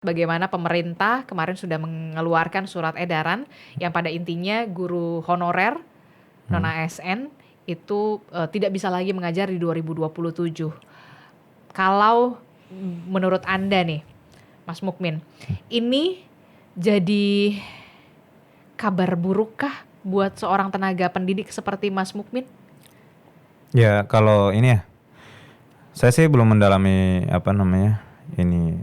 bagaimana pemerintah kemarin sudah mengeluarkan surat edaran yang pada intinya guru honorer non ASN itu tidak bisa lagi mengajar di 2027. Kalau menurut Anda nih, Mas Mukmin, ini jadi kabar burukkah buat seorang tenaga pendidik seperti Mas Mukmin? Ya kalau ini ya, saya sih belum mendalami ini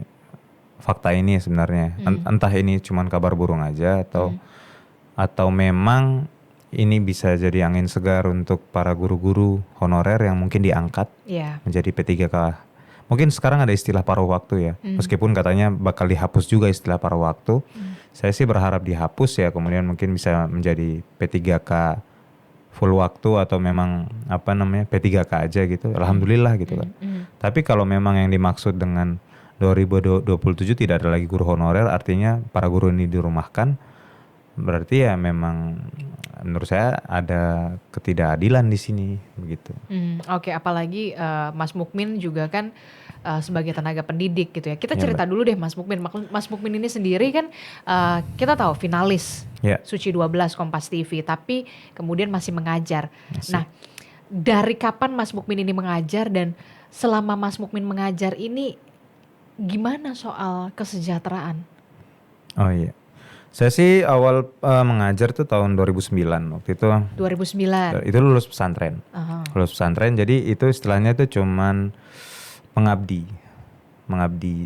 fakta ini sebenarnya. Entah ini cuman kabar burung aja atau memang ini bisa jadi angin segar untuk para guru-guru honorer yang mungkin diangkat menjadi P3K. Mungkin sekarang ada istilah paruh waktu ya. Meskipun katanya bakal dihapus juga istilah paruh waktu. Saya sih berharap dihapus ya, kemudian mungkin bisa menjadi P3K full waktu atau memang P3K aja gitu. Alhamdulillah gitu kan. Tapi kalau memang yang dimaksud dengan 2027 tidak ada lagi guru honorer, artinya para guru ini dirumahkan, berarti ya memang menurut saya ada ketidakadilan di sini begitu. Oke, apalagi Mas Mukmin juga kan sebagai tenaga pendidik gitu ya. Kita cerita dulu deh Mas Mukmin. Mas Mukmin ini sendiri kan kita tahu finalis Suci 12 Kompas TV, tapi kemudian masih mengajar. Nah, dari kapan Mas Mukmin ini mengajar, dan selama Mas Mukmin mengajar ini gimana soal kesejahteraan? Oh iya. Saya sih awal mengajar tuh tahun 2009 waktu itu. 2009. Itu lulus pesantren. Lulus pesantren, jadi itu istilahnya tuh cuman mengabdi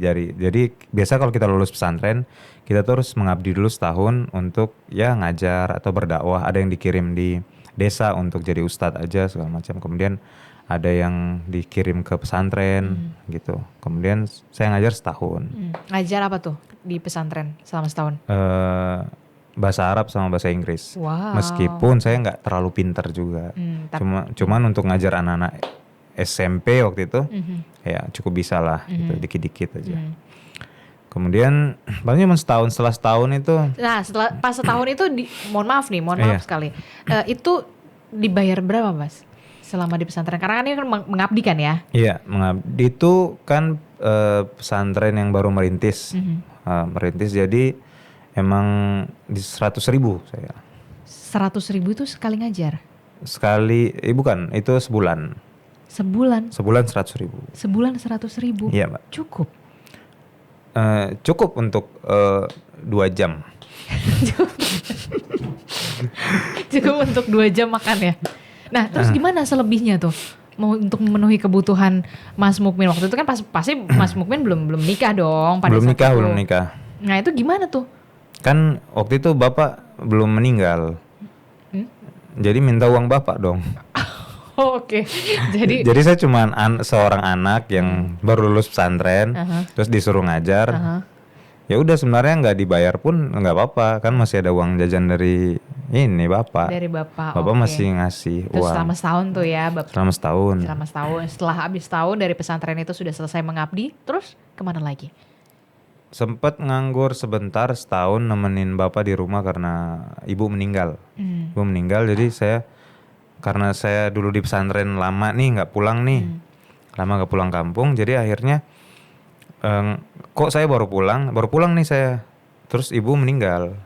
jadi biasa kalau kita lulus pesantren kita tuh harus mengabdi dulu setahun untuk ya ngajar atau berdakwah. Ada yang dikirim di desa untuk jadi ustadz aja segala macam, kemudian ada yang dikirim ke pesantren gitu. Kemudian saya ngajar setahun. Ngajar apa tuh di pesantren selama setahun? Bahasa Arab sama bahasa Inggris. Wow. Meskipun saya nggak terlalu pintar juga. Cuman untuk ngajar anak-anak SMP waktu itu ya cukup bisa lah gitu, dikit-dikit aja. Kemudian paling cuma setahun. Setelah setahun itu, nah pas setahun itu mohon maaf sekali, itu dibayar berapa Mas selama di pesantren? Karena kan ini kan mengabdi kan ya? Iya, mengabdi itu kan pesantren yang baru merintis. Merintis jadi emang di 100.000 saya. 100.000 itu sekali ngajar? Sekali, bukan, itu sebulan. Sebulan 100.000. Sebulan 100.000. Iya Mbak. Cukup? Cukup untuk 2 jam. Cukup untuk 2 jam makan ya. Nah terus gimana selebihnya tuh? Mau untuk memenuhi kebutuhan Mas Mukmin waktu itu kan pasti Mas Mukmin belum nikah dong pada belum saat nikah, itu. Belum nikah. Nah itu gimana tuh? Kan waktu itu bapak belum meninggal. Jadi minta uang bapak dong. Oke. Jadi saya cuma seorang anak yang baru lulus pesantren, terus disuruh ngajar. Ya udah sebenarnya nggak dibayar pun nggak apa-apa, kan masih ada uang jajan dari ini bapak. Dari bapak. Bapak masih ngasih terus uang. Selama setahun tuh ya, Selama setahun. Setelah habis setahun dari pesantren itu sudah selesai mengabdi, terus kemana lagi? Sempet nganggur sebentar setahun nemenin bapak di rumah karena ibu meninggal. Ibu meninggal, jadi karena saya dulu di pesantren lama nih nggak pulang nih, lama nggak pulang kampung, jadi akhirnya kok saya baru pulang nih saya, terus ibu meninggal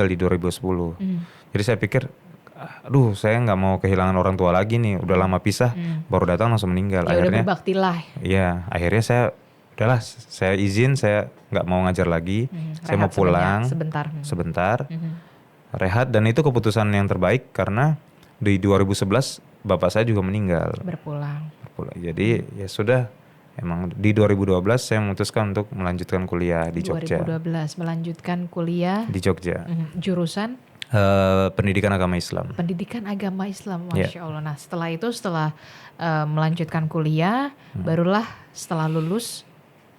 di 2010. Jadi saya pikir, aduh saya nggak mau kehilangan orang tua lagi nih, udah lama pisah, baru datang langsung meninggal. Ya akhirnya udah berbaktilah. Iya, akhirnya saya izin, saya nggak mau ngajar lagi, saya mau pulang sebentar, rehat, dan itu keputusan yang terbaik karena di 2011 bapak saya juga meninggal. Berpulang. Jadi ya sudah, emang di 2012 saya memutuskan untuk melanjutkan kuliah di Jogja. 2012 melanjutkan kuliah di Jogja. Jurusan Pendidikan Agama Islam. Pendidikan Agama Islam, Masya Allah. Nah setelah melanjutkan kuliah, barulah setelah lulus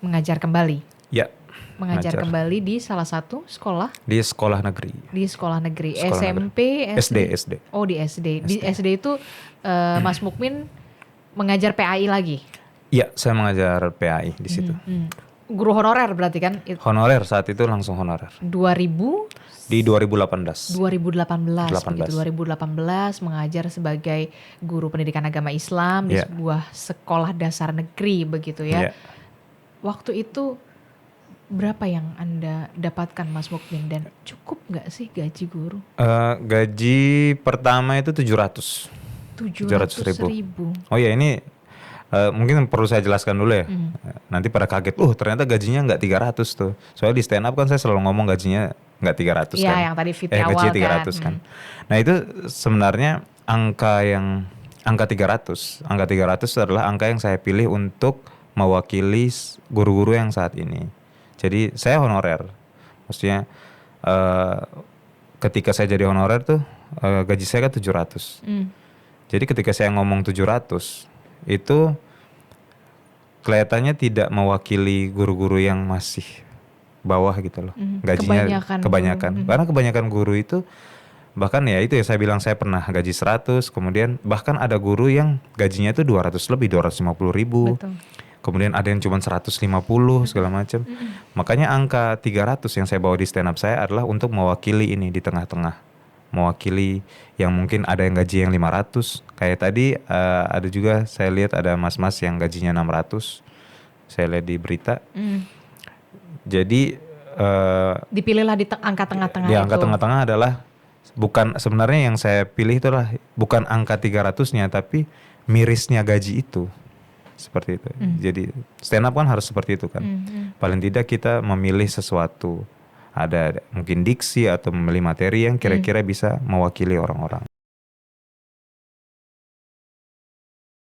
mengajar kembali. Ya. Mengajar kembali di salah satu sekolah? Di sekolah negeri. Di sekolah negeri. SMP, SD. Oh di SD. Di SD itu Mas Mukmin mengajar PAI lagi? Iya, saya mengajar PAI di situ. Guru honorer berarti kan? Honorer, saat itu langsung honorer. 2000? Di 2018. 2018 mengajar sebagai guru pendidikan agama Islam di sebuah sekolah dasar negeri begitu ya. Waktu itu berapa yang Anda dapatkan Mas Mukmin, dan cukup nggak sih gaji guru? Gaji pertama itu 700 700.000. Oh ya, ini mungkin perlu saya jelaskan dulu ya. Nanti pada kaget, ternyata gajinya nggak 300 tuh. Soalnya di stand up kan saya selalu ngomong gajinya nggak 300 Iya, kan. yang tadi fit awal gajinya kan. 300 kan. Nah itu sebenarnya angka 300 itu adalah angka yang saya pilih untuk mewakili guru-guru yang saat ini. Jadi saya honorer. Maksudnya ketika saya jadi honorer tuh gaji saya kan 700. Jadi ketika saya ngomong 700 itu kelihatannya tidak mewakili guru-guru yang masih bawah gitu loh. Gajinya kebanyakan. Karena kebanyakan guru itu bahkan ya itu ya saya bilang, saya pernah gaji 100, kemudian bahkan ada guru yang gajinya itu 200 lebih, 250.000. Betul. Kemudian ada yang cuma 150 segala macam. Makanya angka 300 yang saya bawa di stand up saya adalah untuk mewakili ini di tengah-tengah. Mewakili yang mungkin ada yang gaji yang 500. Kayak tadi ada juga saya lihat ada mas-mas yang gajinya 600. Saya lihat di berita. Jadi dipilihlah di angka tengah-tengah di itu. angka tengah-tengah adalah bukan, sebenarnya yang saya pilih itu adalah bukan angka 300-nya tapi mirisnya gaji itu. Seperti itu. Jadi stand up kan harus seperti itu kan. Paling tidak kita memilih sesuatu. Ada mungkin diksi atau memilih materi yang kira-kira bisa mewakili orang-orang.